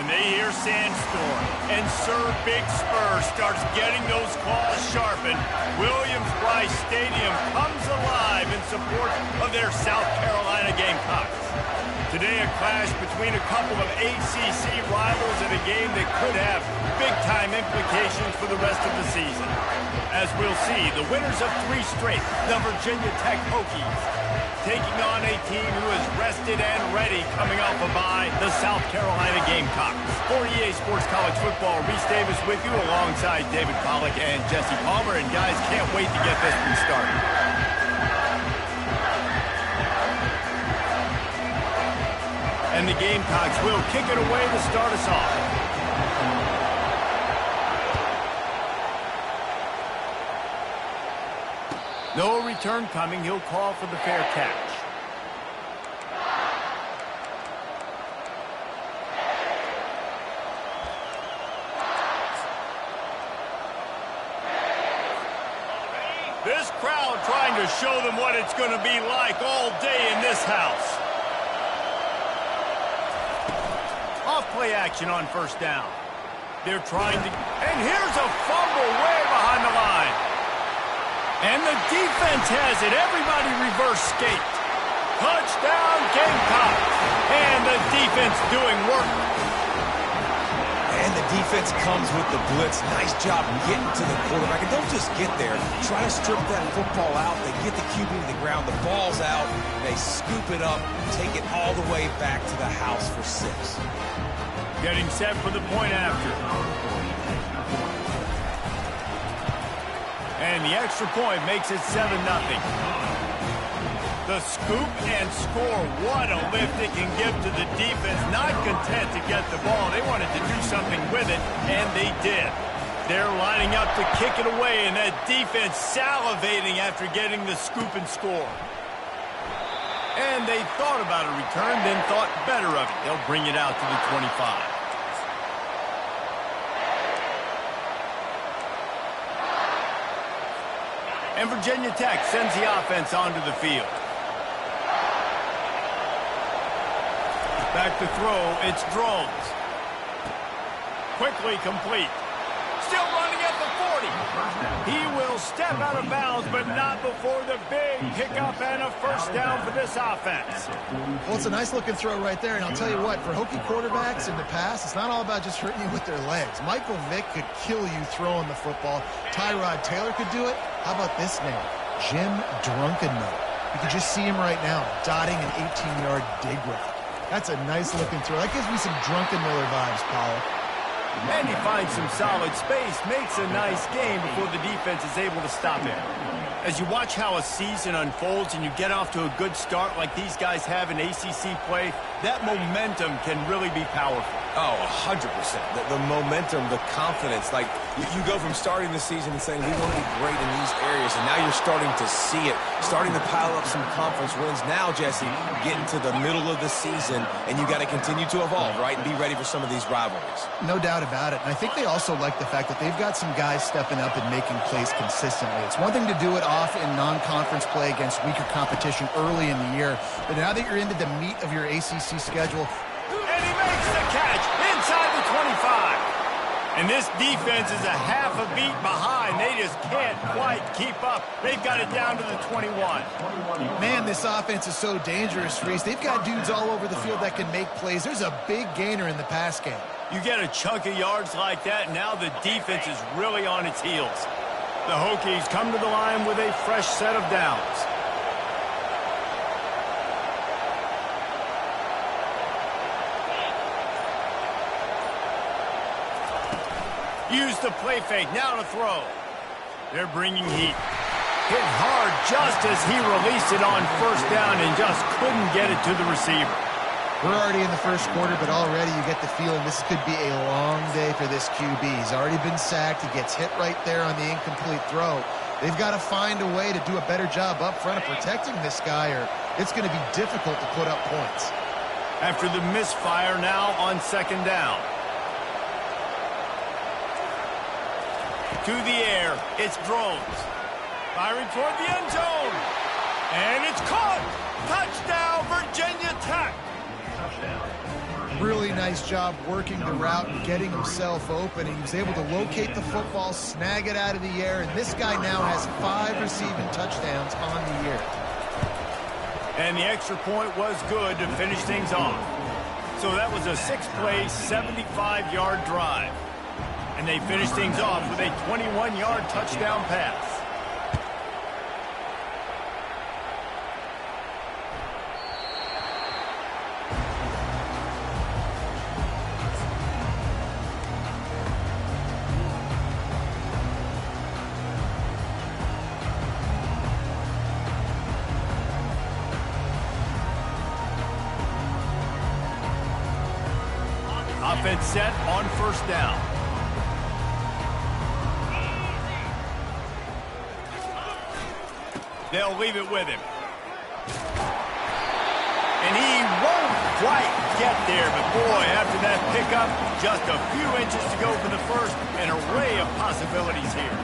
When they hear Sandstorm and Sir Big Spur starts getting those claws sharpened, Williams-Brice Stadium comes alive in support of their South Carolina Gamecocks. Today, a clash between a couple of ACC rivals in a game that could have big-time implications for the rest of the season. As we'll see, the winners of 3 straight, the Virginia Tech Hokies, taking on a team who is rested and ready coming off a bye, the South Carolina Gamecocks. For EA Sports College Football, Reese Davis with you alongside David Pollack and Jesse Palmer. And guys, can't wait to get this one started. And the Gamecocks will kick it away to start us off. No return coming. He'll call for the fair catch. This crowd trying to show them what it's going to be like all day in this house. Off-play action on first down. They're trying to... And here's a fumble way behind the line. And the defense has it. Everybody reverse skate. Touchdown, Gamecocks. And the defense doing work. And the defense comes with the blitz. Nice job getting to the quarterback. And don't just get there. Try to strip that football out. They get the QB to the ground. The ball's out. They scoop it up. Take it all the way back to the house for 6. Getting set for the point after. And the extra point makes it 7-0. The scoop and score. What a lift it can give to the defense. Not content to get the ball. They wanted to do something with it, and they did. They're lining up to kick it away, and that defense salivating after getting the scoop and score. And they thought about a return, then thought better of it. They'll bring it out to the 25. And Virginia Tech sends the offense onto the field. Back to throw, it's Drones. Quickly complete. Still running at the 40. He will step out of bounds, but not before the big pickup and a first down for this offense. Well, it's a nice-looking throw right there, and I'll tell you what, for Hokie quarterbacks in the past, it's not all about just hurting you with their legs. Michael Vick could kill you throwing the football. Tyrod Taylor could do it. How about this name? Jim Drunkenmiller. You can just see him right now, dotting an 18-yard dig route. That's a nice-looking throw. That gives me some Drunkenmiller vibes, Powell. And he finds some solid space, makes a nice game before the defense is able to stop him. As you watch how a season unfolds and you get off to a good start like these guys have in ACC play, that momentum can really be powerful. Oh, 100%. The momentum, the confidence. Like, you go from starting the season and saying, we want to be great in these areas, and now you're starting to see it, starting to pile up some conference wins. Now, Jesse, getting to the middle of the season, and you got to continue to evolve, right, and be ready for some of these rivalries. No doubt about it. And I think they also like the fact that they've got some guys stepping up and making plays consistently. It's one thing to do it off in non-conference play against weaker competition early in the year, but now that you're into the meat of your ACC schedule. And he makes the catch inside the 25. And this defense is a half a beat behind. They just can't quite keep up. They've got it down to the 21. Man, this offense is so dangerous, Reese. They've got dudes all over the field that can make plays. There's a big gainer in the pass game. You get a chunk of yards like that, now the defense is really on its heels. The Hokies come to the line with a fresh set of downs. Use the play fake, now to throw. They're bringing heat. Hit hard just as he released it on first down and just couldn't get it to the receiver. We're already in the first quarter, but already you get the feeling this could be a long day for this QB. He's already been sacked. He gets hit right there on the incomplete throw. They've got to find a way to do a better job up front of protecting this guy, or it's going to be difficult to put up points. After the misfire now on second down. To the air, it's Drones. Firing toward the end zone. And it's caught. Touchdown, Virginia Tech. Really nice job working the route and getting himself open. He was able to locate the football, snag it out of the air, and this guy now has 5 receiving touchdowns on the year. And the extra point was good to finish things off. So that was a 6-play, 75-yard drive. And they finished things off with a 21-yard touchdown pass. Offense set on first down. They'll leave it with him. And he won't quite get there, but boy, after that pickup, just a few inches to go for the first. An array of possibilities here.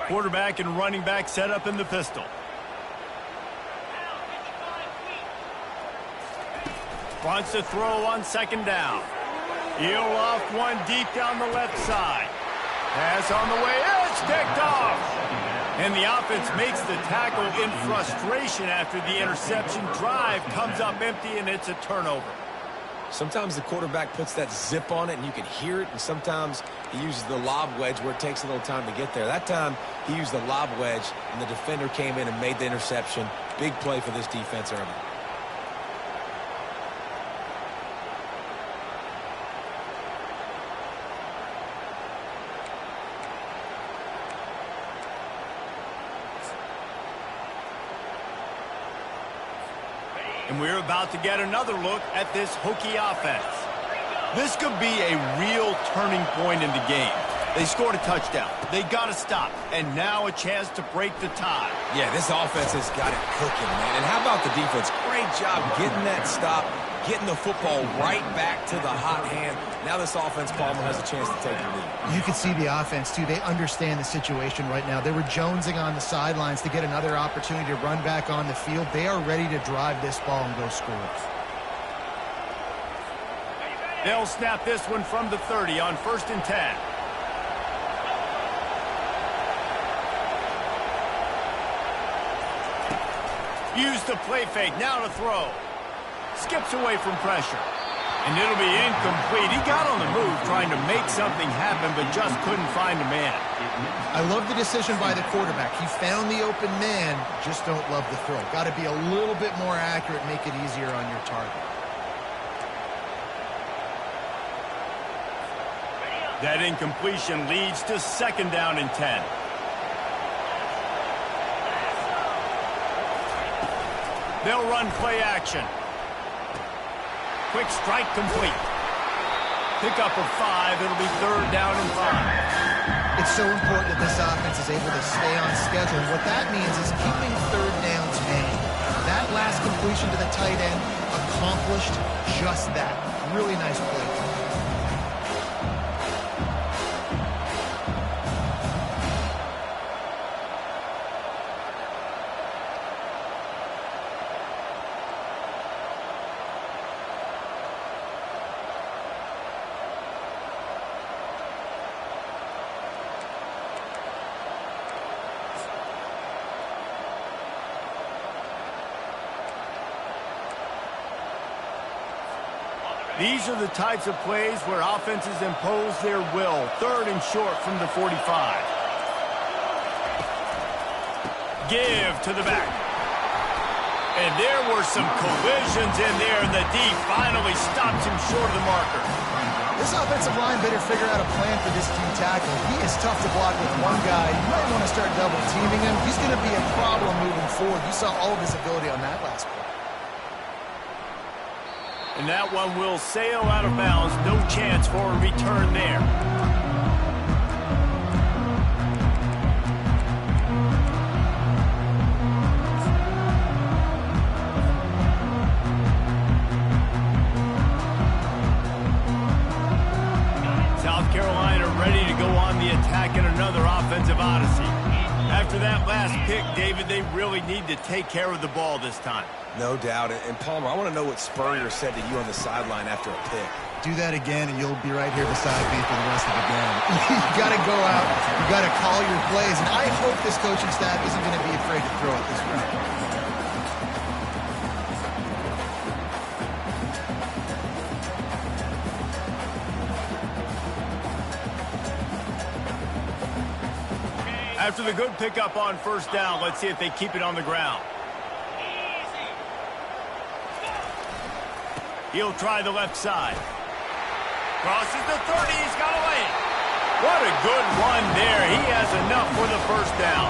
Quarterback and running back set up in the pistol. Wants to throw on second down. He'll loft one deep down the left side. Pass on the way. It's picked off. And the offense makes the tackle in frustration after the interception. Drive comes up empty, and it's a turnover. Sometimes the quarterback puts that zip on it and you can hear it, and sometimes he uses the lob wedge where it takes a little time to get there. That time he used the lob wedge and the defender came in and made the interception. Big play for this defense early. And we're about to get another look at this Hokie offense. This could be a real turning point in the game. They scored a touchdown. They got to stop. And now a chance to break the tie. Yeah, this offense has got it cooking, man. And how about the defense? Great job getting that stop, getting the football right back to the hot hand. Now this offense, Palmer, has a chance to take the lead. You can see the offense, too. They understand the situation right now. They were jonesing on the sidelines to get another opportunity to run back on the field. They are ready to drive this ball and go score. They'll snap this one from the 30 on 1st and 10. Use the play fake, now to throw. Skips away from pressure. And it'll be incomplete. He got on the move trying to make something happen, but just couldn't find a man. I love the decision by the quarterback. He found the open man, just don't love the throw. Got to be a little bit more accurate, make it easier on your target. That incompletion leads to 2nd down and 10. They'll run play action. Quick strike complete. Pick up of 5. It'll be 3rd down and 5. It's so important that this offense is able to stay on schedule. What that means is keeping 3rd downs manned. That last completion to the tight end accomplished just that. Really nice play. These are the types of plays where offenses impose their will. 3rd and short from the 45. Give to the back. And there were some collisions in there, and the D finally stops him short of the marker. This offensive line better figure out a plan for this team tackle. He is tough to block with one guy. You might want to start double teaming him. He's going to be a problem moving forward. You saw all of his ability on that last play. And that one will sail out of bounds. No chance for a return there. South Carolina ready to go on the attack. back in another offensive odyssey. After that last pick, David, they really need to take care of the ball this time. No doubt. And Palmer, I want to know what Spurrier said to you on the sideline after a pick. Do that again, and you'll be right here beside me for the rest of the game. You got to go out. You got to call your plays. And I hope this coaching staff isn't going to be afraid to throw it this route. After the good pickup on first down, let's see if they keep it on the ground. He'll try the left side. Crosses the 30. He's got away. What a good run there. He has enough for the first down.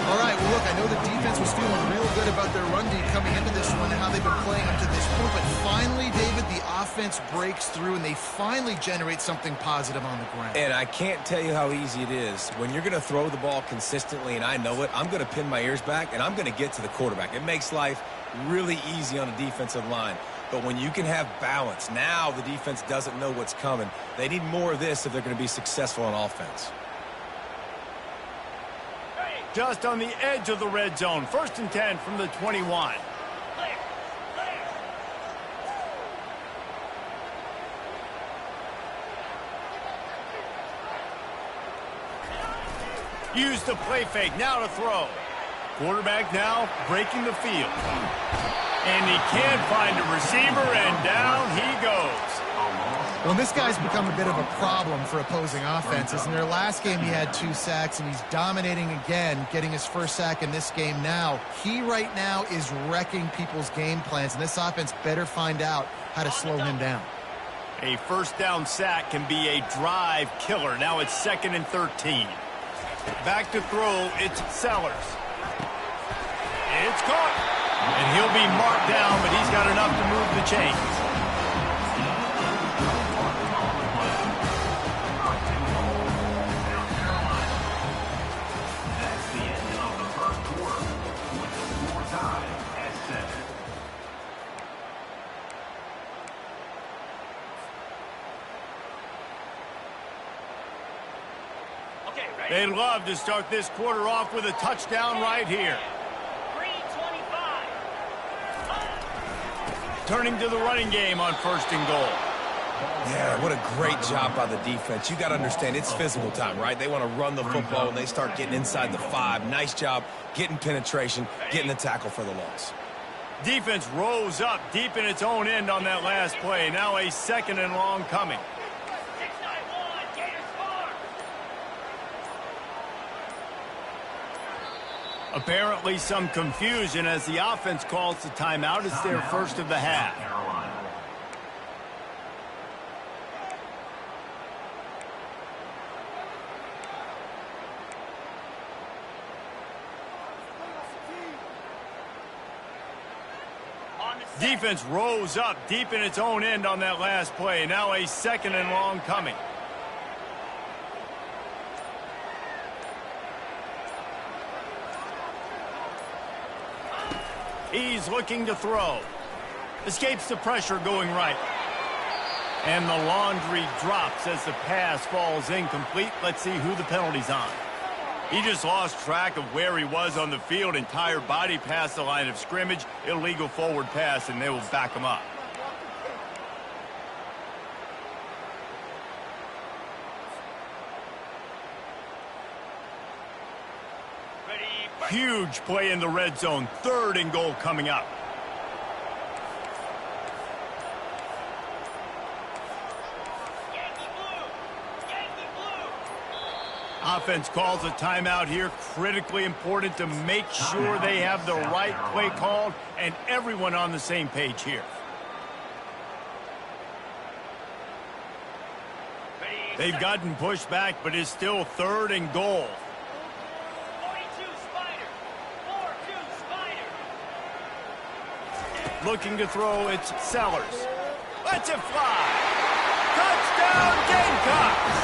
All right, well, look, I know the defense was feeling real good about their run D coming into this one and how they've been playing up to this point. But finally, David, the offense breaks through, and they finally generate something positive on the ground. And I can't tell you how easy it is. When you're going to throw the ball consistently, and I know it, I'm going to pin my ears back, and I'm going to get to the quarterback. It makes life really easy on a defensive line. But when you can have balance, now the defense doesn't know what's coming. They need more of this if they're going to be successful on offense. Just on the edge of the red zone. 1st and 10 from the 21. Use the play fake. Now to throw. Quarterback now breaking the field. And he can't find a receiver, and down he goes. Well, this guy's become a bit of a problem for opposing offenses. In their last game, he had 2 sacks, and he's dominating again, getting his first sack in this game now. He right now is wrecking people's game plans, and this offense better find out how to slow him down. A first down sack can be a drive killer. Now it's 2nd and 13. Back to throw, it's Sellers. It's caught. And he'll be marked down, but he's got enough to move the chains. That's the end of the first quarter, with the score tied at 7. They'd love to start this quarter off with a touchdown right here. Turning to the running game on 1st and goal. Yeah, what a great job by the defense. You got to understand, it's physical time, right? They want to run the football, and they start getting inside the 5. Nice job getting penetration, getting the tackle for the loss. Defense rose up deep in its own end on that last play. Now a 2nd and long coming. Apparently some confusion as the offense calls the timeout. It's their first of the half. Defense rose up deep in its own end on that last play. Now a 2nd and long coming. He's looking to throw. Escapes the pressure going right. And the laundry drops as the pass falls incomplete. Let's see who the penalty's on. He just lost track of where he was on the field. Entire body past the line of scrimmage. Illegal forward pass, and they will back him up. Huge play in the red zone. 3rd and goal coming up. Offense calls a timeout here. Critically important to make sure they have the right play called and everyone on the same page here. They've gotten pushed back, but it's still 3rd and goal. Looking to throw, it's Sellers. Lets it fly. Touchdown, Gamecocks!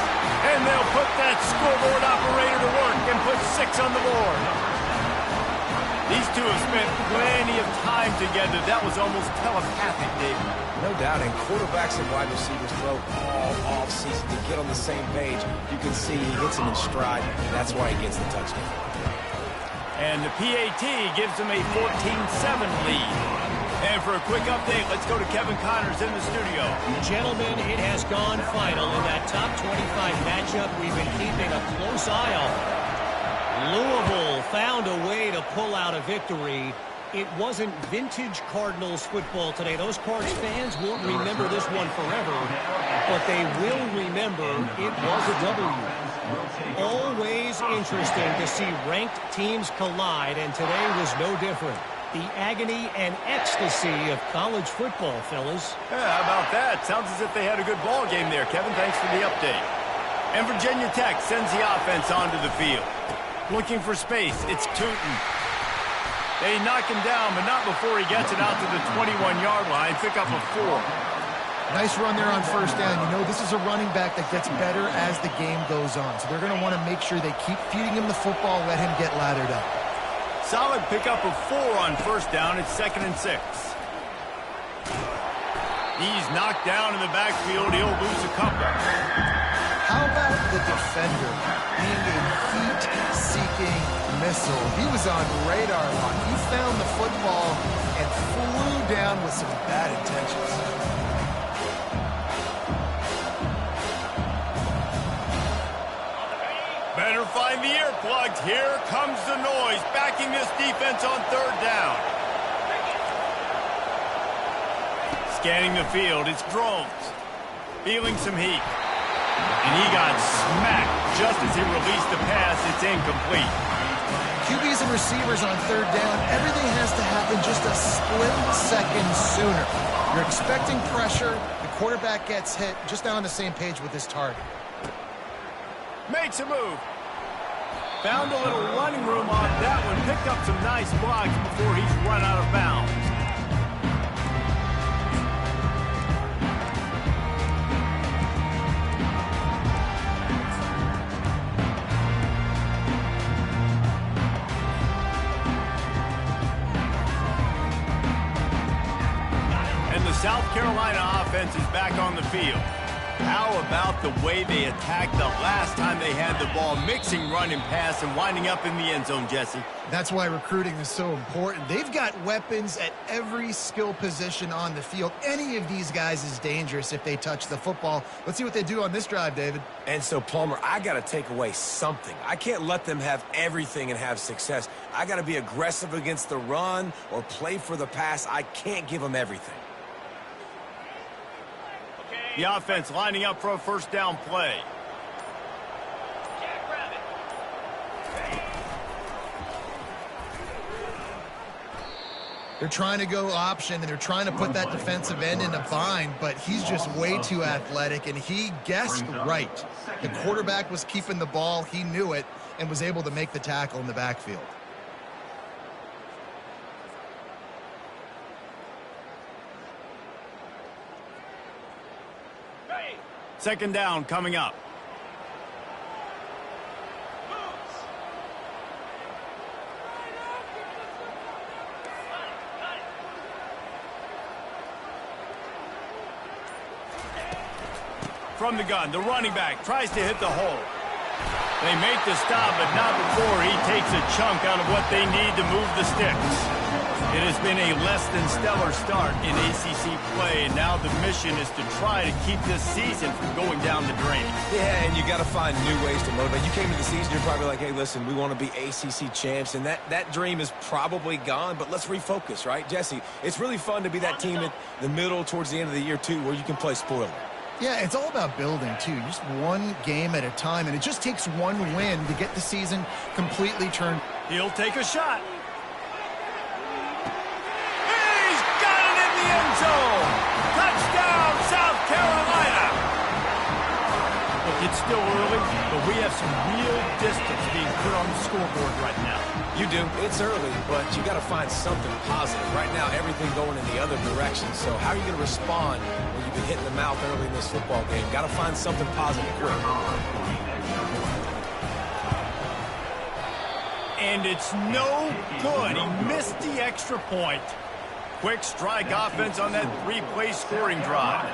And they'll put that scoreboard operator to work and put 6 on the board. These two have spent plenty of time together. That was almost telepathic, David. No doubt, and quarterbacks and wide receivers throw all off-season to get on the same page. You can see he hits him in stride, and that's why he gets the touchdown. And the PAT gives them a 14-7 lead. And for a quick update, let's go to Kevin Connors in the studio. Gentlemen, it has gone final in that top 25 matchup we've been keeping a close eye on. Louisville found a way to pull out a victory. It wasn't vintage Cardinals football today. Those Cards fans won't remember this one forever, but they will remember it was a W. Always interesting to see ranked teams collide, and today was no different. The agony and ecstasy of college football, fellas. Yeah, how about that? Sounds as if they had a good ball game there, Kevin. Thanks for the update. And Virginia Tech sends the offense onto the field. Looking for space. It's Tootin. They knock him down, but not before he gets it out to the 21-yard line. Pick up a 4. Nice run there on first down. You know, this is a running back that gets better as the game goes on. So they're going to want to make sure they keep feeding him the football, let him get lathered up. Solid pickup of 4 on first down. It's 2nd and 6. He's knocked down in the backfield. He'll lose a couple. How about the defender being a heat-seeking missile? He was on radar lock. He found the football and flew down with some bad intentions. Better find the earplugs. Here comes the noise, backing this defense on 3rd down. Scanning the field, it's Drones. Feeling some heat. And he got smacked just as he released the pass. It's incomplete. QBs and receivers on 3rd down, everything has to happen just a split second sooner. You're expecting pressure, the quarterback gets hit, just not on the same page with his target. Makes a move. Found a little running room on that one. Picked up some nice blocks before he's run out of bounds. And the South Carolina offense is back on the field. How about the way they attacked the last time they had the ball, mixing run and pass and winding up in the end zone, Jesse? That's why recruiting is so important. They've got weapons at every skill position on the field. Any of these guys is dangerous if they touch the football. Let's see what they do on this drive, David. And so, Palmer, I got to take away something. I can't let them have everything and have success. I got to be aggressive against the run or play for the pass. I can't give them everything. The offense lining up for a first down play. They're trying to go option, and they're trying to put that defensive end in a bind, but he's just way too athletic, and he guessed right. The quarterback was keeping the ball. He knew it and was able to make the tackle in the backfield. Second down coming up. From the gun, the running back tries to hit the hole. They make the stop, but not before he takes a chunk out of what they need to move the sticks. It has been a less than stellar start in ACC play, and now the mission is to try to keep this season from going down the drain. Yeah, and you got to find new ways to motivate. You came into the season, you're probably like, hey, listen, we want to be ACC champs, and that dream is probably gone, but let's refocus, right? Jesse, it's really fun to be that team in the middle towards the end of the year, too, where you can play spoiler. Yeah, it's all about building, too. Just one game at a time, and it just takes one win to get the season completely turned. He'll take a shot. He's got it in the end zone. Touchdown, South Carolina. Look, it's still early, but we have some real distance being put on the scoreboard right now. You do. It's early, but you got to find something positive. Right now, everything going in the other direction. So how are you going to respond when you've been hitting the mouth early in this football game? Got to find something positive quick. And it's no good. He missed the extra point. Quick strike offense on that three-play scoring drive.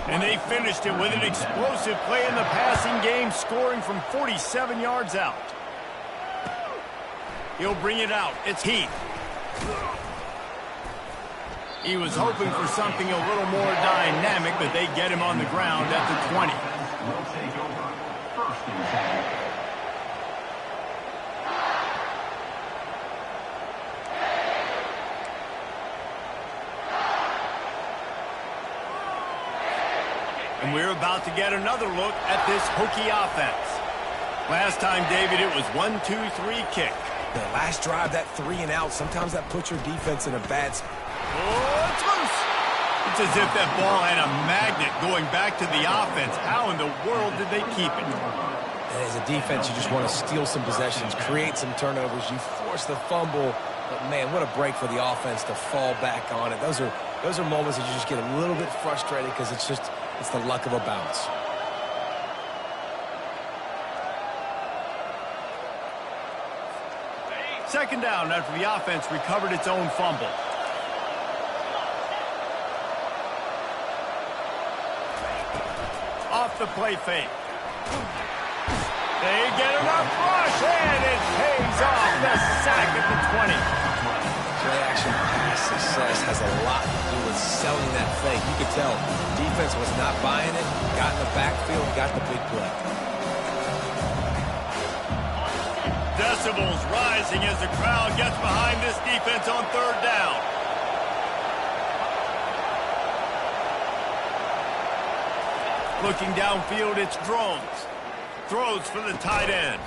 And they finished it with an explosive play in the passing game, scoring from 47 yards out. He'll bring it out. It's Heath. He was hoping for something a little more dynamic, but they get him on the ground at the 20. Will take over. First and 10. And we're about to get another look at this Hokie offense. Last time, David, it was 1-2-3 kick. The last drive, that 3 and out, sometimes that puts your defense in a bad spot. Oh, it's loose. It's as if that ball had a magnet going back to the offense. How in the world did they keep it? And as a defense, you just want to steal some possessions, create some turnovers. You force the fumble. But, man, what a break for the offense to fall back on it. Those are moments that you just get a little bit frustrated because it's the luck of a bounce. Second down after the offense recovered its own fumble. Off the play fake. They get enough rush, and it pays off. The sack at the 20. Play action pass success has a lot to do with selling that fake. You could tell defense was not buying it, got in the backfield, got the big play. Decibels rising as the crowd gets behind this defense on third down. Looking downfield, it's Drones. Throws for the tight end.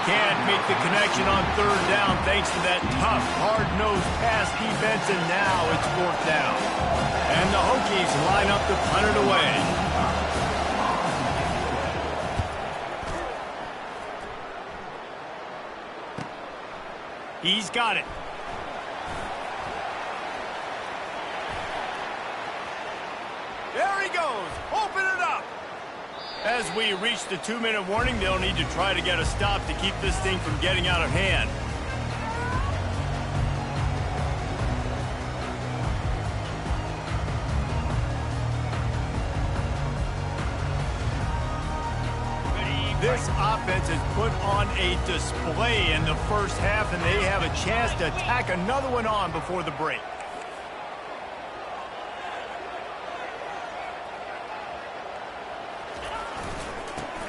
Can't make the connection on third down thanks to that tough, hard-nosed pass defense, and now it's fourth down. And the Hokies line up to punt it away. He's got it. There he goes. Open it up. As we reach the 2-minute warning, they'll need to try to get a stop to keep this thing from getting out of hand. This offense has put on a display in the first half, and they have a chance to tack another one on before the break.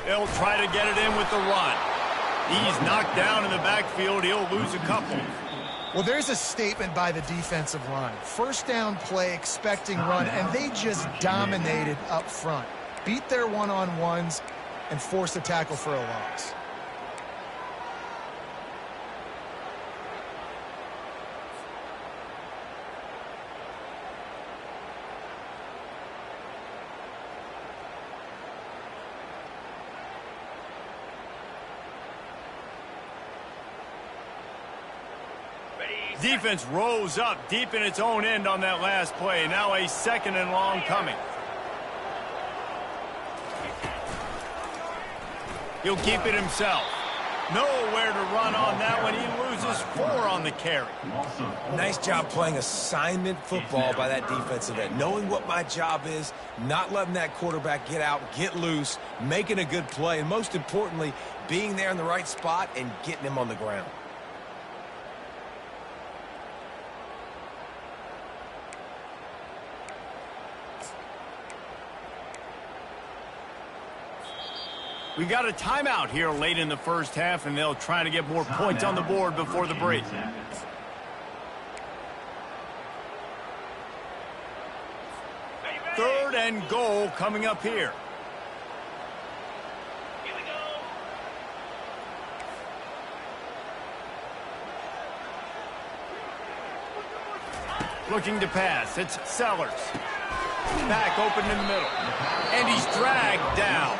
They'll try to get it in with the run. He's knocked down in the backfield. He'll lose a couple. Well, there's a statement by the defensive line. First down play, expecting run, and they just dominated up front. Beat their one-on-ones and force the tackle for a loss. Defense rose up deep in its own end on that last play. Now a second and long coming. He'll keep it himself. Nowhere to run on that one. He loses 4 on the carry. Nice job playing assignment football by that defensive end. Knowing what my job is, not letting that quarterback get out, get loose, making a good play, and most importantly, being there in the right spot and getting him on the ground. We've got a timeout here late in the first half, and they'll try to get more points on the board before the break. Third and goal coming up here. Looking to pass. It's Sellers. Back open in the middle. And he's dragged down.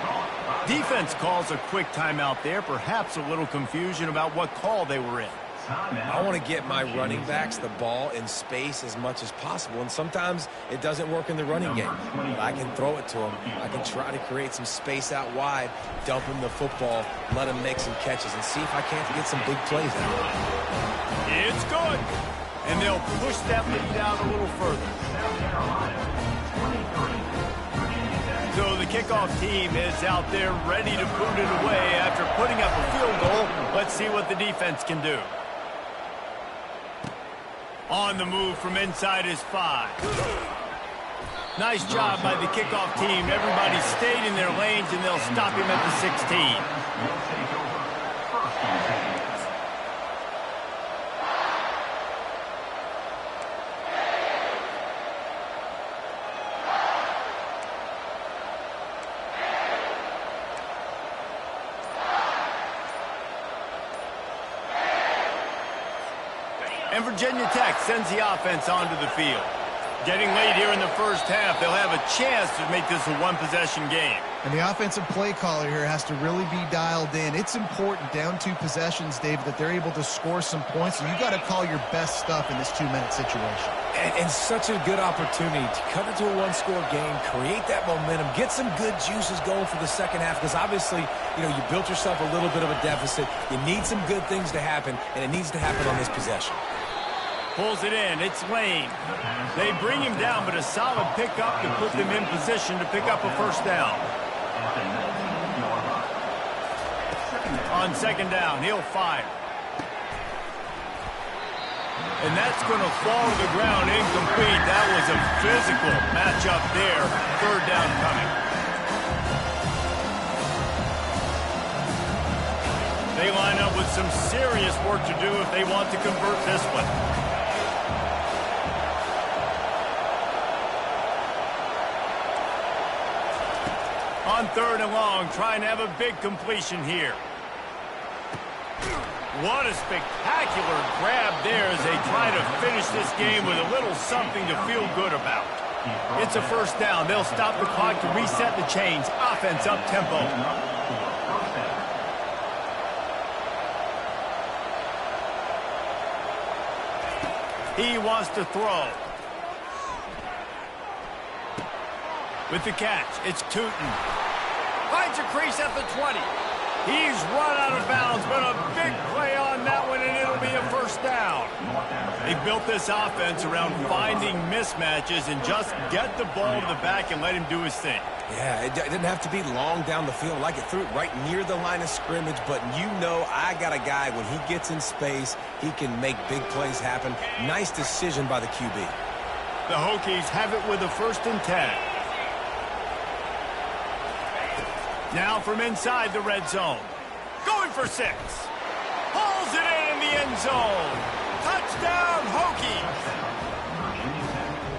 Defense calls a quick timeout there. Perhaps a little confusion about what call they were in. I want to get my running backs the ball in space as much as possible, and sometimes it doesn't work in the running game. But I can throw it to them. I can try to create some space out wide, dump him the football, let him make some catches, and see if I can't get some big plays out. It's good. And they'll push that lead out a little further. So the kickoff team is out there ready to boot it away after putting up a field goal. Let's see what the defense can do. On the move from inside his 5. Nice job by the kickoff team. Everybody stayed in their lanes, and they'll stop him at the 16. And Virginia Tech sends the offense onto the field. Getting late here in the first half, they'll have a chance to make this a one-possession game. And the offensive play caller here has to really be dialed in. It's important down 2 possessions, David, that they're able to score some points. So you got to call your best stuff in this 2-minute situation. And such a good opportunity to cut into a one-score game, create that momentum, get some good juices going for the second half, because obviously, you know, you built yourself a little bit of a deficit. You need some good things to happen, and it needs to happen on this possession. Pulls it in. It's Lane. They bring him down, but a solid pickup to put them in position to pick up a first down. On second down, he'll fire. And that's going to fall to the ground incomplete. That was a physical matchup there. Third down coming. They line up with some serious work to do if they want to convert this one. On third and long, trying to have a big completion here. What a spectacular grab there as they try to finish this game with a little something to feel good about. It's a first down. They'll stop the clock to reset the chains. Offense up tempo. He wants to throw. With the catch, it's Tootin. Finds a crease at the 20. He's run out of bounds, but a big play on that one, and it'll be a first down. They built this offense around finding mismatches and just get the ball to the back and let him do his thing. Yeah, it didn't have to be long down the field. Like it threw it right near the line of scrimmage, but you know I got a guy, when he gets in space, he can make big plays happen. Nice decision by the QB. The Hokies have it with a 1st and 10. Now from inside the red zone. Going for 6. Pulls it in the end zone. Touchdown, Hokies.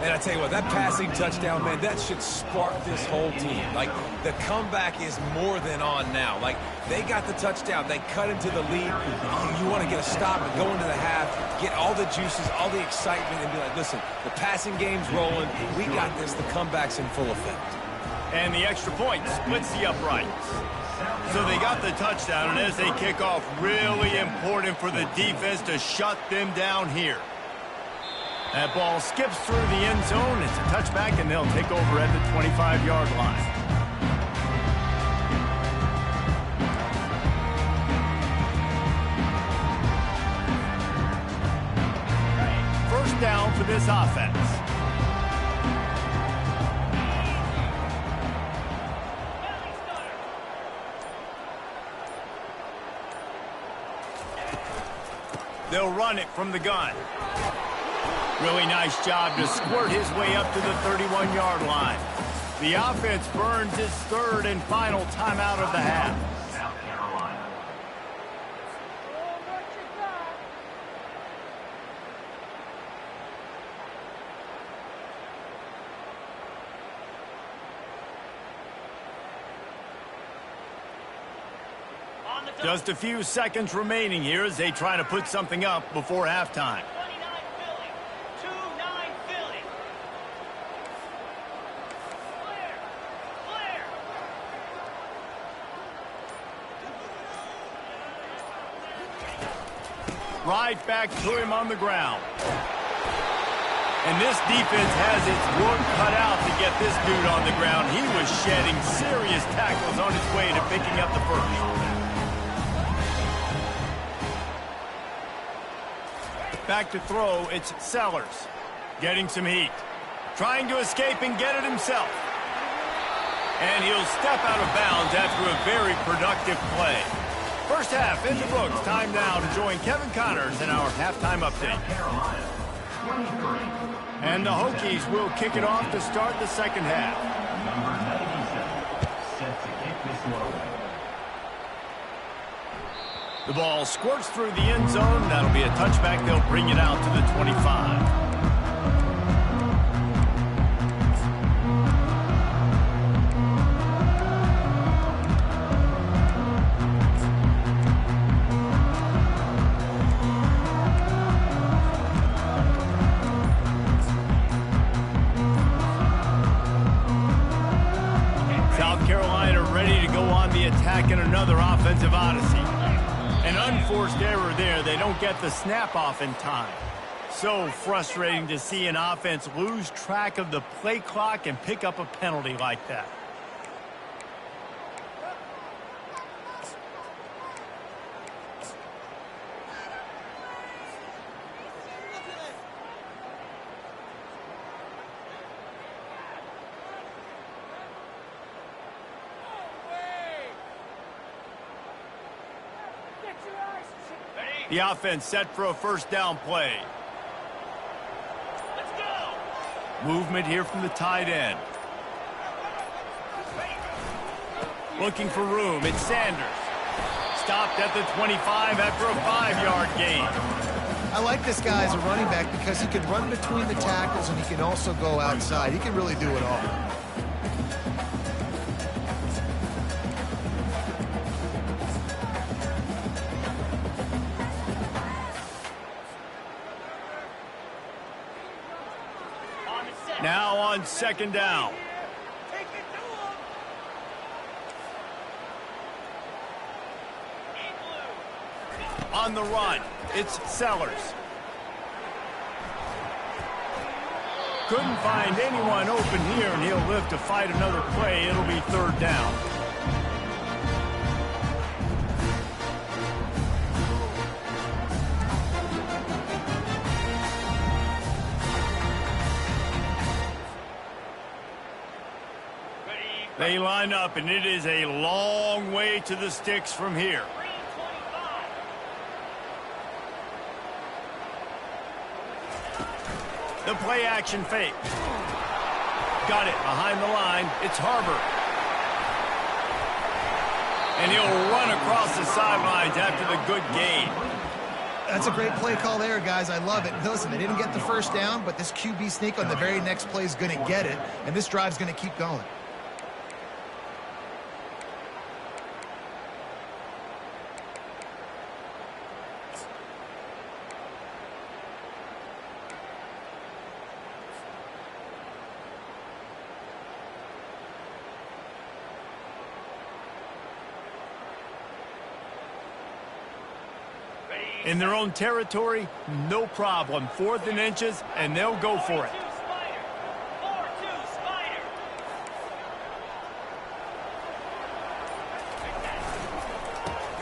And I tell you what, that passing touchdown, man, that should spark this whole team. Like, the comeback is more than on now. Like, they got the touchdown. They cut into the lead. You want to get a stop and go into the half, get all the juices, all the excitement, and be like, listen, the passing game's rolling. We got this. The comeback's in full effect. And the extra point splits the uprights. So they got the touchdown, and as they kick off, really important for the defense to shut them down here. That ball skips through the end zone. It's a touchback, and they'll take over at the 25-yard line. First down for this offense. They'll run it from the gun. Really nice job to squirt his way up to the 31-yard line. The offense burns its 3rd and final timeout of the half. South Carolina. Just a few seconds remaining here as they try to put something up before halftime. Right back to him on the ground. And this defense has its work cut out to get this dude on the ground. He was shedding serious tackles on his way to picking up the first. Back to throw, it's Sellers. Getting some heat. Trying to escape and get it himself. And he'll step out of bounds after a very productive play. First half in the books. Time now to join Kevin Connors in our halftime update. And the Hokies will kick it off to start the second half. The ball squirts through the end zone. That'll be a touchback. They'll bring it out to the 25. Attack in another offensive odyssey. An unforced error there. They don't get the snap off in time. So frustrating to see an offense lose track of the play clock and pick up a penalty like that. The offense set for a first down play. Let's go. Movement here from the tight end. Looking for room. It's Sanders. Stopped at the 25 after a 5-yard gain. I like this guy as a running back because he can run between the tackles and he can also go outside. He can really do it all. Now on second down. On the run, it's Sellers. Couldn't find anyone open here, and he'll live to fight another play. It'll be third down. They line up, and it is a long way to the sticks from here. The play action fake. Got it behind the line. It's Harbor. And he'll run across the sidelines after the good gain. That's a great play call there, guys. I love it. Listen, they didn't get the first down, but this QB sneak on the very next play is going to get it, and this drive's going to keep going. In their own territory, no problem. 4th and inches, and they'll go for it.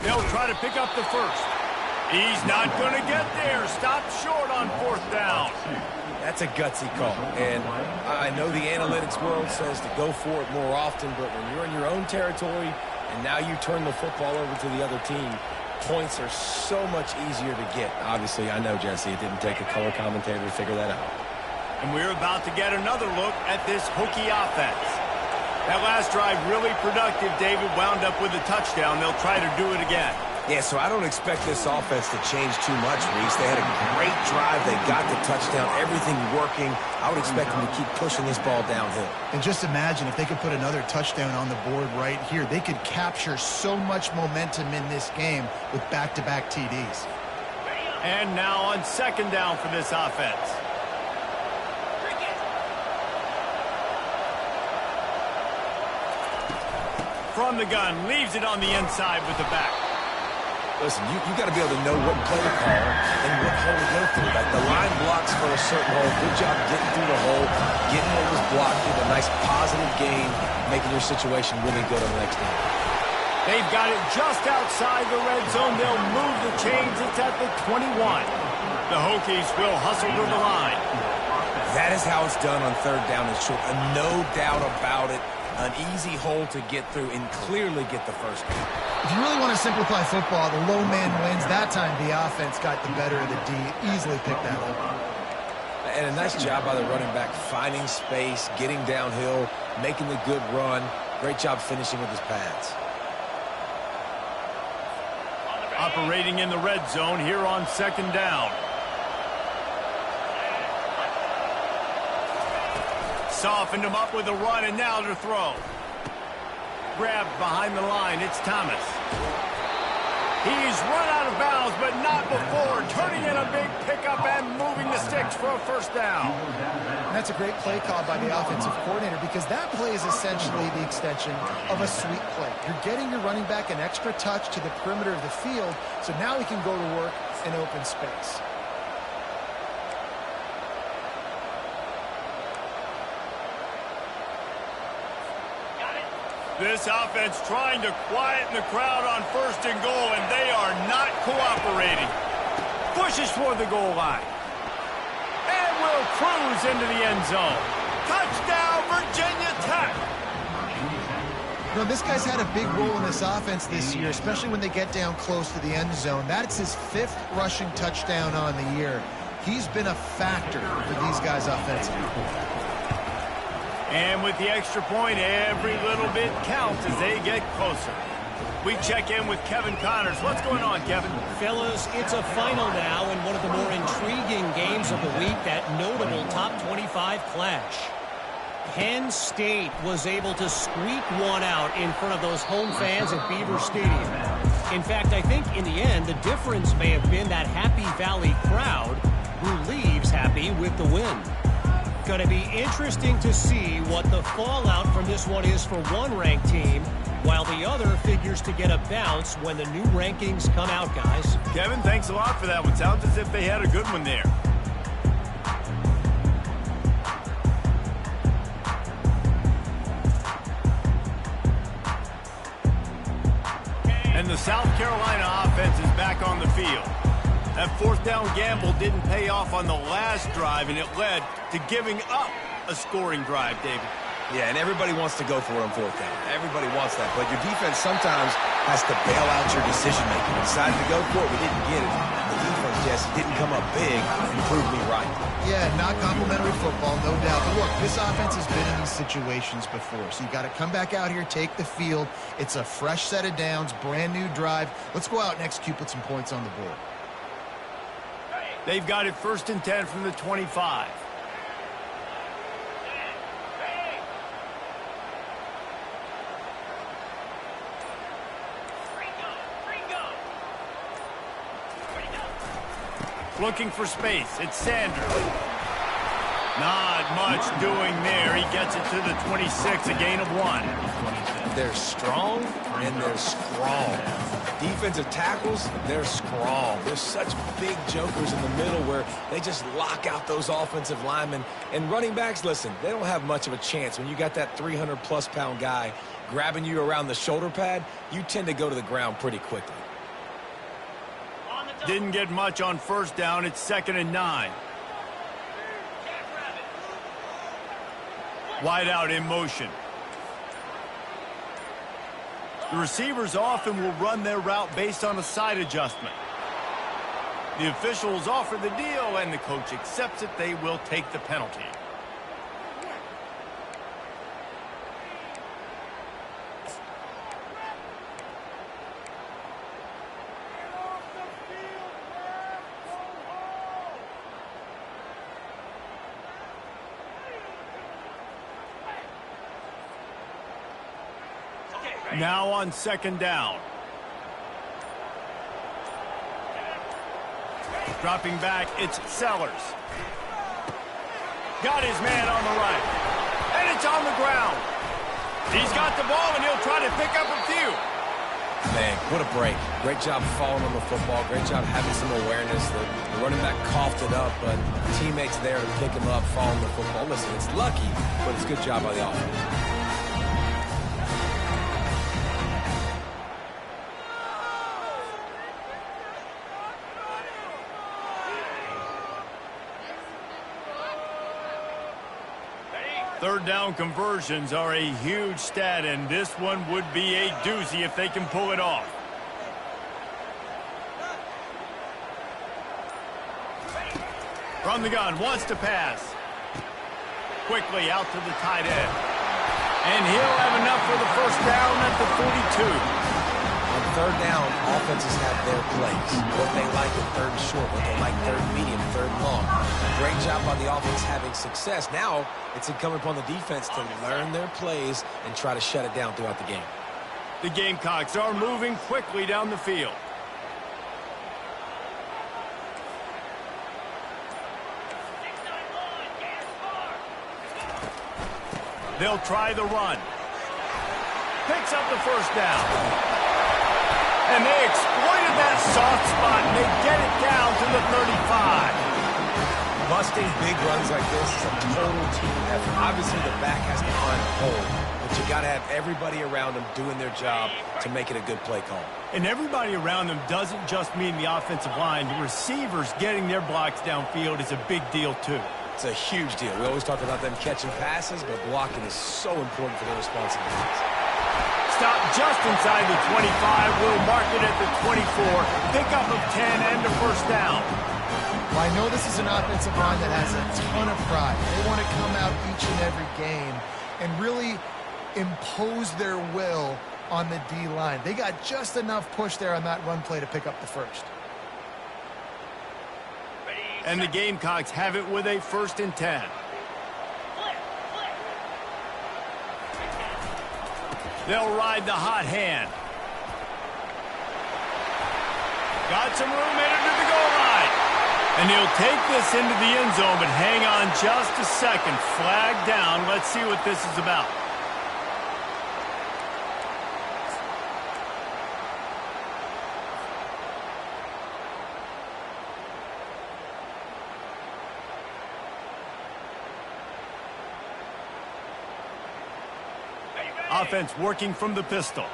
They'll try to pick up the first. He's not going to get there. Stopped short on 4th down. That's a gutsy call. And I know the analytics world says to go for it more often, but when you're in your own territory and now you turn the football over to the other team, points are so much easier to get. Obviously, I know, Jesse, it didn't take a color commentator to figure that out. And we're about to get another look at this Hokie offense. That last drive really productive. David wound up with a touchdown. They'll try to do it again. Yeah, so I don't expect this offense to change too much, Reese. They had a great drive. They got the touchdown. Everything working. I would expect them to keep pushing this ball downhill. And just imagine if they could put another touchdown on the board right here. They could capture so much momentum in this game with back-to-back TDs. And now on second down for this offense. From the gun, leaves it on the inside with the back. Listen, you got to be able to know what play to call and what hole to go through. Like the line blocks for a certain hole. Good job getting through the hole, getting what was blocked, getting a nice positive gain, making your situation really good on the next down. They've got it just outside the red zone. They'll move the chains. It's at the 21. The Hokies will hustle to the line. That is how it's done on third down and short. No doubt about it. An easy hole to get through and clearly get the first down. If you really want to simplify football, the low man wins. That time the offense got the better of the D. Easily picked that up. And a nice job by the running back finding space, getting downhill, making the good run. Great job finishing with his pads. Operating in the red zone here on second down. Softened him up with a run, and now to throw. Grabbed behind the line. It's Thomas. He's run out of bounds, but not before. Turning in a big pickup and moving the sticks for a first down. And that's a great play call by the offensive coordinator because that play is essentially the extension of a sweep play. You're getting your running back an extra touch to the perimeter of the field, so now he can go to work in open space. This offense trying to quieten the crowd on first and goal, and they are not cooperating. Pushes toward the goal line. And will cruise into the end zone. Touchdown, Virginia Tech! You know, this guy's had a big role in this offense this year, especially when they get down close to the end zone. That's his 5th rushing touchdown on the year. He's been a factor for these guys offensively. And with the extra point, every little bit counts as they get closer. We check in with Kevin Connors. What's going on, Kevin? Fellas, it's a final now in one of the more intriguing games of the week, that notable top 25 clash. Penn State was able to squeak one out in front of those home fans at Beaver Stadium. In fact, I think in the end, the difference may have been that Happy Valley crowd who leaves happy with the win. Going to be interesting to see what the fallout from this one is for one ranked team, while the other figures to get a bounce when the new rankings come out, guys. Kevin, thanks a lot for that one. Sounds as if they had a good one there. And the South Carolina offense is back on the field. That fourth down gamble didn't pay off on the last drive, and it led to giving up a scoring drive, David. Yeah, and everybody wants to go for it on fourth down. Everybody wants that, but your defense sometimes has to bail out your decision-making. We decided to go for it, we didn't get it. The defense just didn't come up big and prove me right. Yeah, not complimentary football, no doubt. But look, this offense has been in these situations before, so you got to come back out here, take the field. It's a fresh set of downs, brand new drive. Let's go out and execute, put some points on the board. They've got it 1st and 10 from the 25. Looking for space. It's Sanders. Not much doing there. He gets it to the 26, a gain of 1. They're strong and they're strong. Defensive tackles, they're strong. There's such big jokers in the middle where they just lock out those offensive linemen. And running backs, listen, they don't have much of a chance. When you got that 300-plus pound guy grabbing you around the shoulder pad, you tend to go to the ground pretty quickly. Didn't get much on first down. It's 2nd and 9. Wide out in motion. The receivers often will run their route based on a side adjustment. The officials offer the deal, and the coach accepts it. They will take the penalty. Now on 2nd down. Dropping back, it's Sellers. Got his man on the right. And it's on the ground. He's got the ball, and he'll try to pick up a few. Man, what a break. Great job falling on the football. Great job having some awareness. The running back coughed it up, but teammates there to pick him up, fall on the football. Listen, it's lucky, but it's a good job by the offense. Third down conversions are a huge stat, and this one would be a doozy if they can pull it off. From the gun, wants to pass. Quickly out to the tight end. And he'll have enough for the first down at the 42. On third down, offenses have their plays. What they like in third and short, what they like third and medium, third and long. Great job by the offense having success. Now it's incumbent upon the defense to learn their plays and try to shut it down throughout the game. The Gamecocks are moving quickly down the field. They'll try the run. Picks up the first down. And they exploited that soft spot, and they get it down to the 35. Busting big runs like this is a total team effort. Obviously, the back has to find the hole, but you got to have everybody around them doing their job to make it a good play call. And everybody around them doesn't just mean the offensive line. The receivers getting their blocks downfield is a big deal, too. It's a huge deal. We always talk about them catching passes, but blocking is so important for their responsibilities. Stop just inside the 25. We'll mark it at the 24. Pickup of 10 and a first down. Well, I know this is an offensive line that has a ton of pride. They want to come out each and every game and really impose their will on the D-line. They got just enough push there on that run play to pick up the first. And the Gamecocks have it with a 1st and 10. They'll ride the hot hand. Got some room headed to the goal line. And he'll take this into the end zone, but hang on just a second. Flag down. Let's see what this is about. Offense working from the pistol.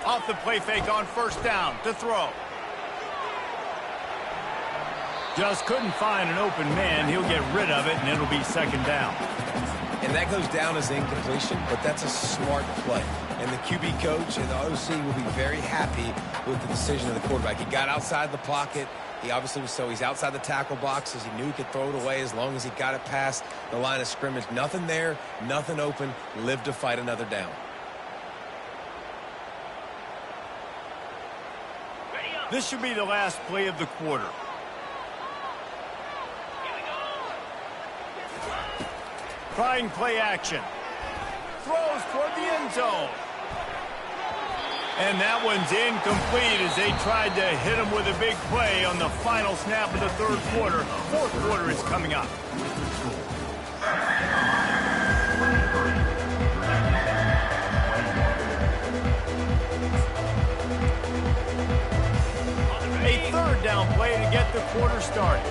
Off the play fake on first down to throw. Just couldn't find an open man. He'll get rid of it, and it'll be 2nd down. And that goes down as incompletion, but that's a smart play. And the QB coach and the OC will be very happy with the decision of the quarterback. He got outside the pocket. He obviously was he's outside the tackle boxes. He knew he could throw it away as long as he got it past the line of scrimmage. Nothing there, nothing open. Lived to fight another down. This should be the last play of the quarter. Trying play action. Throws toward the end zone. And that one's incomplete as they tried to hit him with a big play on the final snap of the 3rd quarter. 4th quarter is coming up. A 3rd down play to get the quarter started.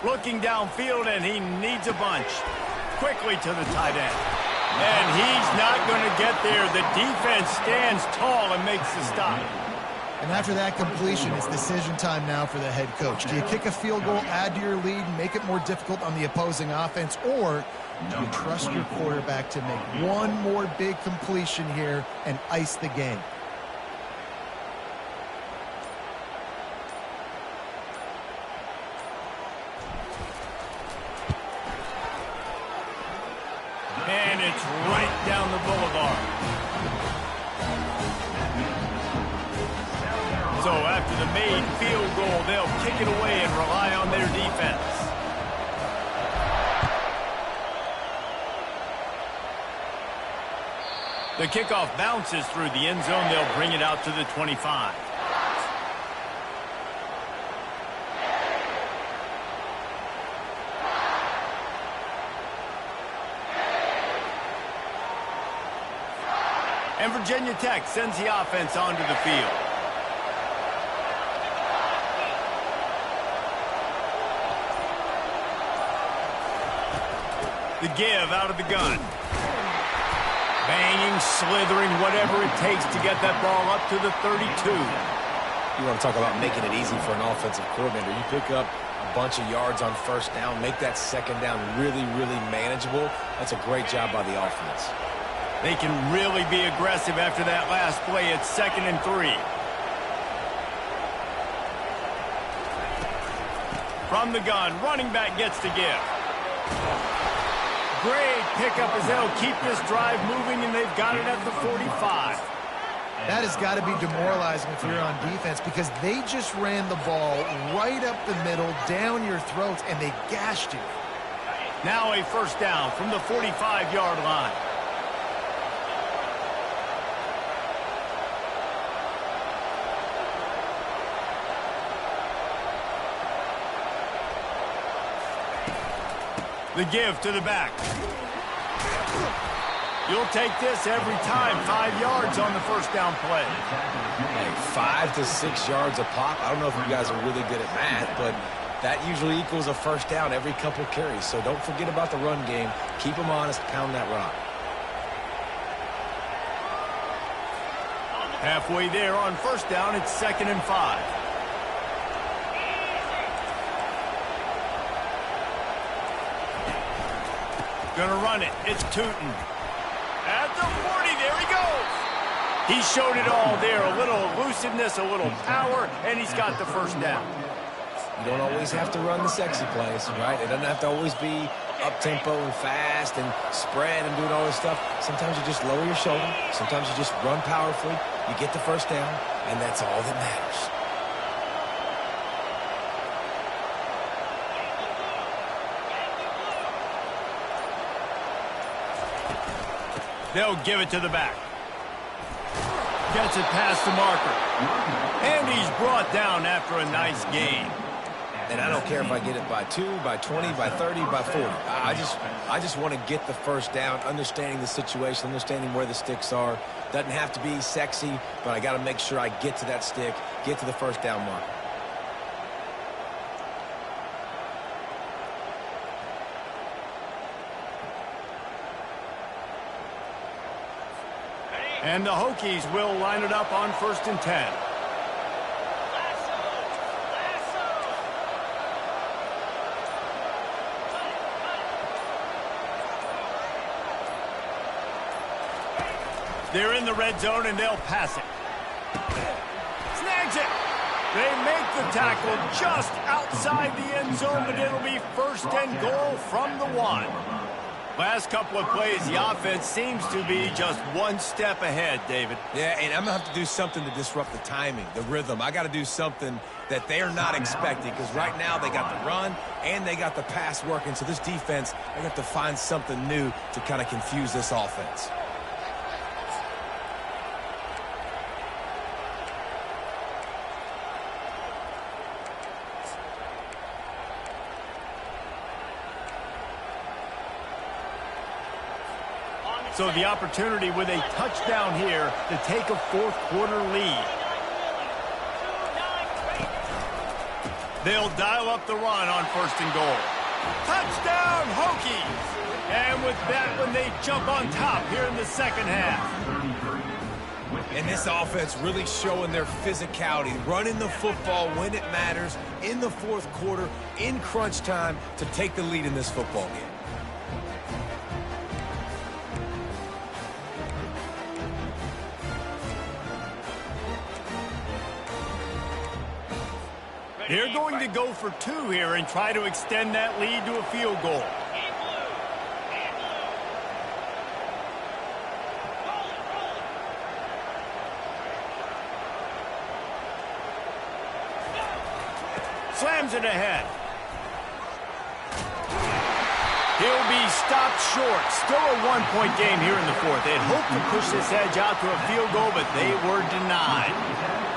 Looking downfield, and he needs a bunch. Quickly to the tight end. And he's not going to get there. The defense stands tall and makes the stop. And after that completion, it's decision time now for the head coach. Do you kick a field goal, add to your lead, and make it more difficult on the opposing offense, or do you trust your quarterback to make one more big completion here and ice the game? And it's right down the boulevard. So after the made field goal, they'll kick it away and rely on their defense. The kickoff bounces through the end zone. They'll bring it out to the 25. And Virginia Tech sends the offense onto the field. The give out of the gun. Banging, slithering, whatever it takes to get that ball up to the 32. You want to talk about making it easy for an offensive coordinator. You pick up a bunch of yards on first down, make that second down really, really manageable. That's a great job by the offense. They can really be aggressive after that last play. It's 2nd and 3. From the gun, running back gets the give. Great pickup as they'll keep this drive moving, and they've got it at the 45. That has got to be demoralizing if you're on defense because they just ran the ball right up the middle, down your throats, and they gashed you. Now a first down from the 45-yard line. The give to the back. You'll take this every time. 5 yards on the first down play. Hey, 5 to 6 yards a pop. I don't know if you guys are really good at math, but that usually equals a first down every couple carries. So don't forget about the run game. Keep them honest. Pound that rock. Halfway there on first down, it's 2nd and 5. Gonna run it. It's Tootin. At the 40, there he goes. He showed it all there. A little elusiveness, a little power, and he's got the first down. You don't always have to run the sexy plays, right? It doesn't have to always be up-tempo and fast and spread and doing all this stuff. Sometimes you just lower your shoulder. Sometimes you just run powerfully. You get the first down, and that's all that matters. They'll give it to the back. Gets it past the marker. And he's brought down after a nice gain. And I don't care if I get it by 2, by 20, by 30, by 40. I just want to get the first down, understanding the situation, understanding where the sticks are. Doesn't have to be sexy, but I got to make sure I get to that stick, get to the first down marker. And the Hokies will line it up on 1st and 10. They're in the red zone, and they'll pass it. Snags it. They make the tackle just outside the end zone, but it'll be 1st and goal from the 1. Last couple of plays, the offense seems to be just one step ahead, David. Yeah, and I'm going to have to do something to disrupt the timing, the rhythm. I got to do something that they're not expecting because right now they got the run and they got the pass working. So this defense, they have to find something new to kind of confuse this offense. So the opportunity with a touchdown here to take a 4th quarter lead. They'll dial up the run on 1st and goal. Touchdown, Hokies! And with that one, they jump on top here in the second half. And this offense really showing their physicality, running the football when it matters, in the 4th quarter, in crunch time, to take the lead in this football game. They're going to go for 2 here and try to extend that lead to a field goal. Slams it ahead. He'll be stopped short. Still a 1-point game here in the 4th. They had hoped to push this edge out to a field goal, but they were denied.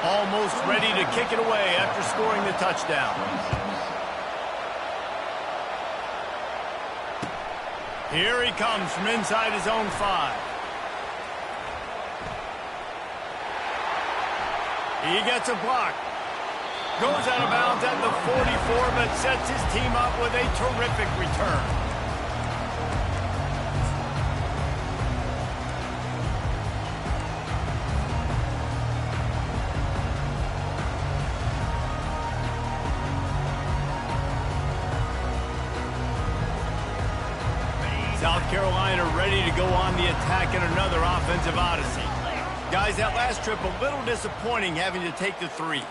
Almost ready to kick it away after scoring the touchdown. Here he comes from inside his own 5. He gets a block. Goes out of bounds at the 44, but sets his team up with a terrific return. South Carolina ready to go on the attack in another offensive odyssey. Guys, that last trip a little disappointing having to take the 3.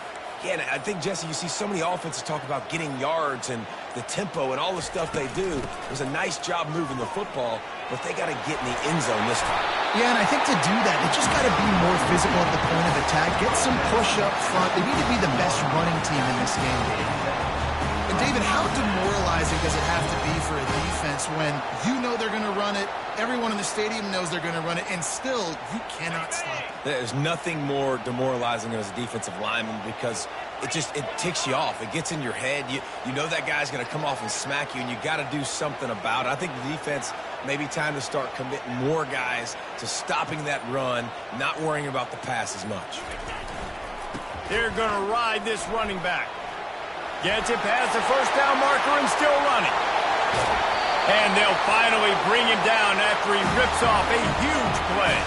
Yeah, and I think, Jesse, you see so many offenses talk about getting yards and the tempo and all the stuff they do. It was a nice job moving the football, but they got to get in the end zone this time. Yeah, and I think to do that, they just got to be more physical at the point of attack. Get some push up front. They need to be the best running team in this game, Dave. And, David, how demoralizing does it have to be for a defense when you know they're going to run it, everyone in the stadium knows they're going to run it, and still you cannot stop it? There's nothing more demoralizing as a defensive lineman because it ticks you off. It gets in your head. You know that guy's going to come off and smack you, and you got to do something about it. I think the defense maybe time to start committing more guys to stopping that run, not worrying about the pass as much. They're going to ride this running back. Gets it past the first down marker and still running. And they'll finally bring him down after he rips off a huge play.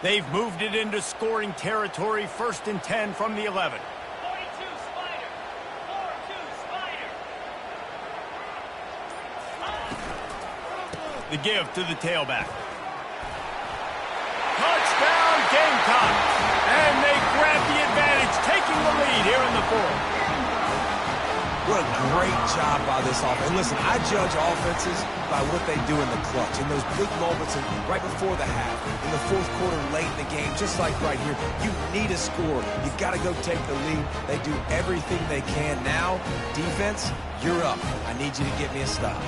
They've moved it into scoring territory, 1st and 10 from the 11. 42 Spider. 4-2 Spider. The give to the tailback. Touchdown Gamecocks! And they grab the advantage, taking the lead here in the 4th. What a great job by this offense. And listen, I judge offenses by what they do in the clutch, in those big moments and right before the half, in the 4th quarter, late in the game, just like right here. You need a score. You got to go take the lead. They do everything they can. Now, defense, you're up. I need you to get me a stop.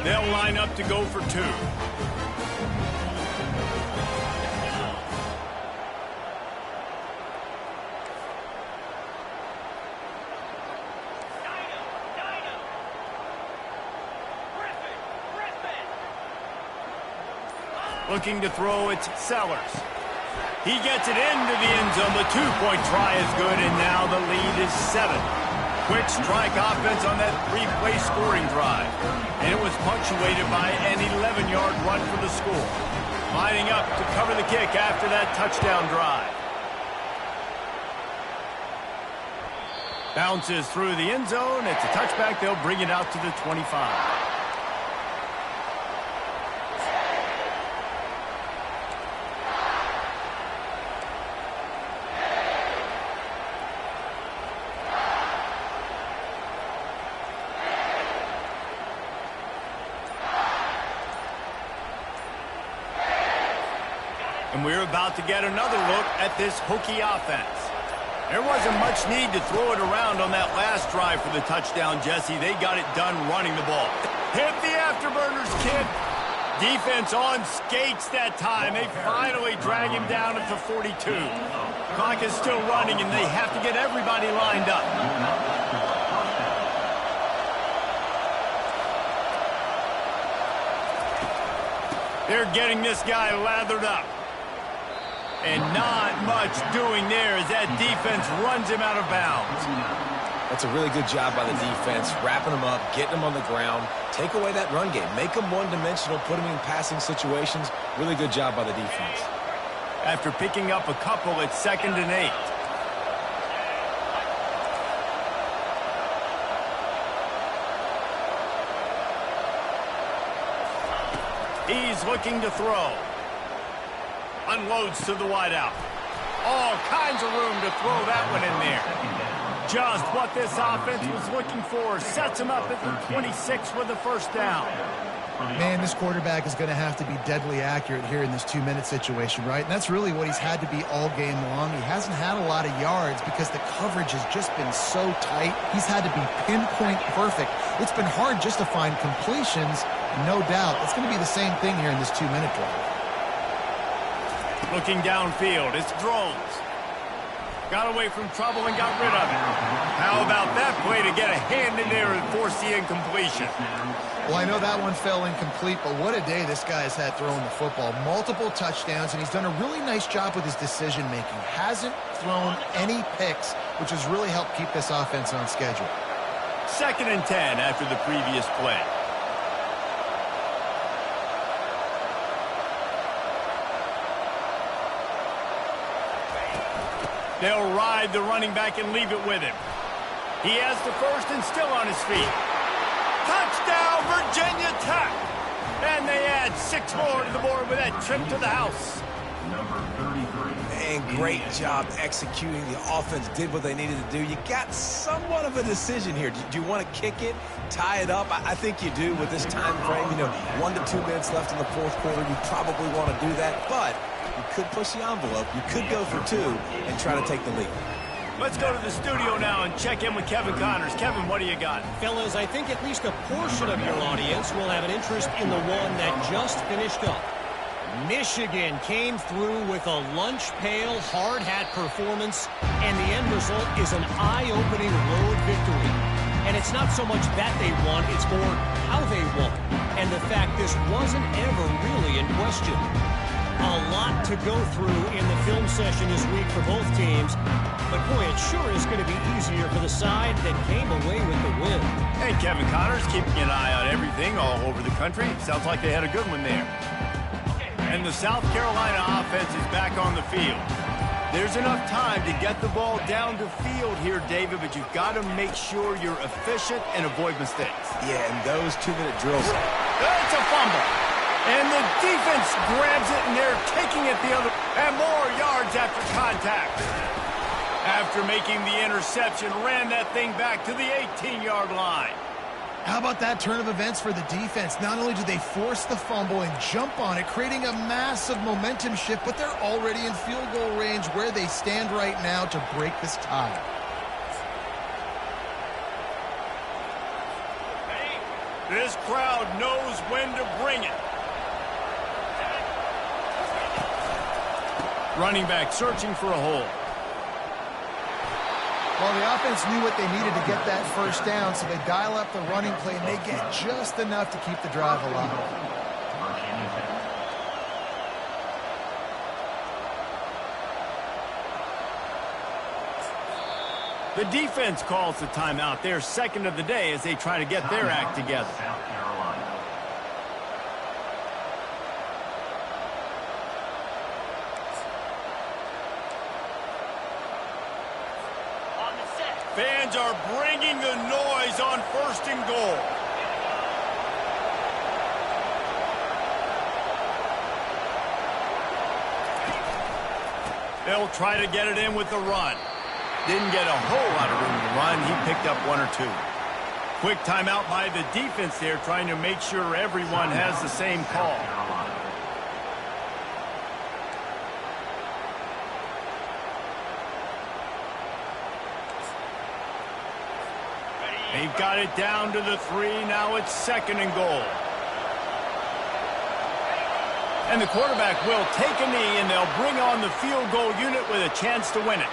They'll line up to go for 2. Looking to throw, it's Sellers. He gets it into the end zone. The 2-point try is good, and now the lead is 7. Quick strike offense on that 3-play scoring drive. And it was punctuated by an 11-yard run for the score. Lining up to cover the kick after that touchdown drive. Bounces through the end zone. It's a touchback. They'll bring it out to the 25. And we're about to get another look at this Hokie offense. There wasn't much need to throw it around on that last drive for the touchdown, Jesse. They got it done running the ball. Hit the afterburners, kid. Defense on skates that time. They finally drag him down at the 42. Clock is still running, and they have to get everybody lined up. They're getting this guy lathered up. And not much doing there as that defense runs him out of bounds. That's a really good job by the defense, wrapping them up, getting them on the ground. Take away that run game. Make them one-dimensional, put them in passing situations. Really good job by the defense. After picking up a couple, it's 2nd and 8. He's looking to throw. Unloads to the wideout. All kinds of room to throw that one in there. Just what this offense was looking for. Sets him up at the 26 with the 1st down. Man, this quarterback is going to have to be deadly accurate here in this 2-minute situation, right? And that's really what he's had to be all game long. He hasn't had a lot of yards because the coverage has just been so tight. He's had to be pinpoint perfect. It's been hard just to find completions, no doubt. It's going to be the same thing here in this 2-minute drive. Looking downfield, it's Drones. Got away from trouble and got rid of it. How about that play to get a hand in there and force the incompletion? Well, I know that one fell incomplete, but what a day this guy has had throwing the football. Multiple touchdowns, and he's done a really nice job with his decision-making. Hasn't thrown any picks, which has really helped keep this offense on schedule. 2nd and 10 after the previous play. They'll ride the running back and leave it with him. He has the first and still on his feet. Touchdown, Virginia Tech! And they add 6 more to the board with that trip to the house. Number 33. And great job executing. The offense did what they needed to do. You got somewhat of a decision here. Do you want to kick it, tie it up? I think you do with this time frame. 1 to 2 minutes left in the 4th quarter. You probably want to do that, but you could push the envelope. You could go for 2 and try to take the lead. Let's go to the studio now and check in with Kevin Connors. Kevin, what do you got? Fellas, I think at least a portion of your audience will have an interest in the one that just finished up. Michigan came through with a lunch pail, hard hat performance, and the end result is an eye-opening road victory. And it's not so much that they won, it's more how they won. And the fact this wasn't ever really in question. A lot to go through in the film session this week for both teams. But boy, it sure is going to be easier for the side that came away with the win. Hey, Kevin Connors, keeping an eye on everything all over the country. Sounds like they had a good one there. And the South Carolina offense is back on the field. There's enough time to get the ball down the field here, David, but you've got to make sure you're efficient and avoid mistakes. Yeah, and those 2-minute drills. It's a fumble. And the defense grabs it, and they're taking it the other. And more yards after contact. After making the interception, ran that thing back to the 18-yard line. How about that turn of events for the defense? Not only do they force the fumble and jump on it, creating a massive momentum shift, but they're already in field goal range where they stand right now to break this tie. This crowd knows when to bring it. Running back searching for a hole. Well, the offense knew what they needed to get that first down, so they dial up the running play, and they get just enough to keep the drive alive. The defense calls the timeout. They're 2nd of the day as they try to get their act together. South Carolina. Fans are bringing the noise on 1st and goal. They'll try to get it in with the run. Didn't get a whole lot of room to run. He picked up 1 or 2. Quick timeout by the defense there, trying to make sure everyone has the same call. They've got it down to the 3. Now it's 2nd and goal. And the quarterback will take a knee, and they'll bring on the field goal unit with a chance to win it.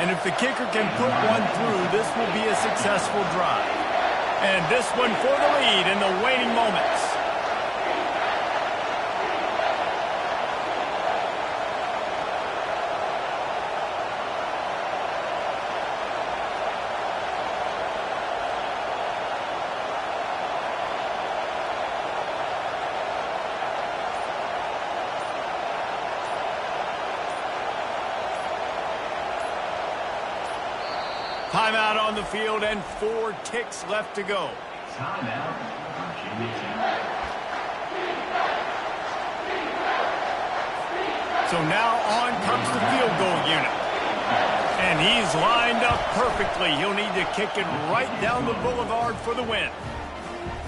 And if the kicker can put one through, this will be a successful drive. And this one for the lead in the waning moments. Timeout on the field and 4 ticks left to go. Timeout, Virginia Tech. So now on comes the field goal unit. And he's lined up perfectly. He'll need to kick it right down the boulevard for the win.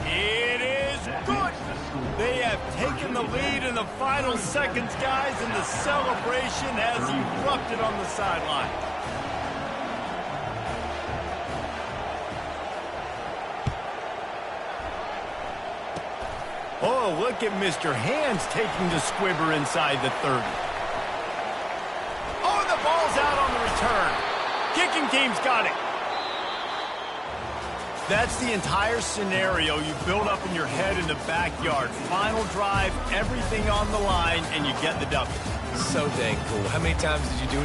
It is good. They have taken the lead in the final seconds, guys, and the celebration has erupted on the sideline. Oh, look at Mr. Hands taking the squibber inside the 30. Oh, and the ball's out on the return. Kicking team's got it. That's the entire scenario you build up in your head in the backyard. Final drive, everything on the line, and you get the W. So dang cool. How many times did you do it?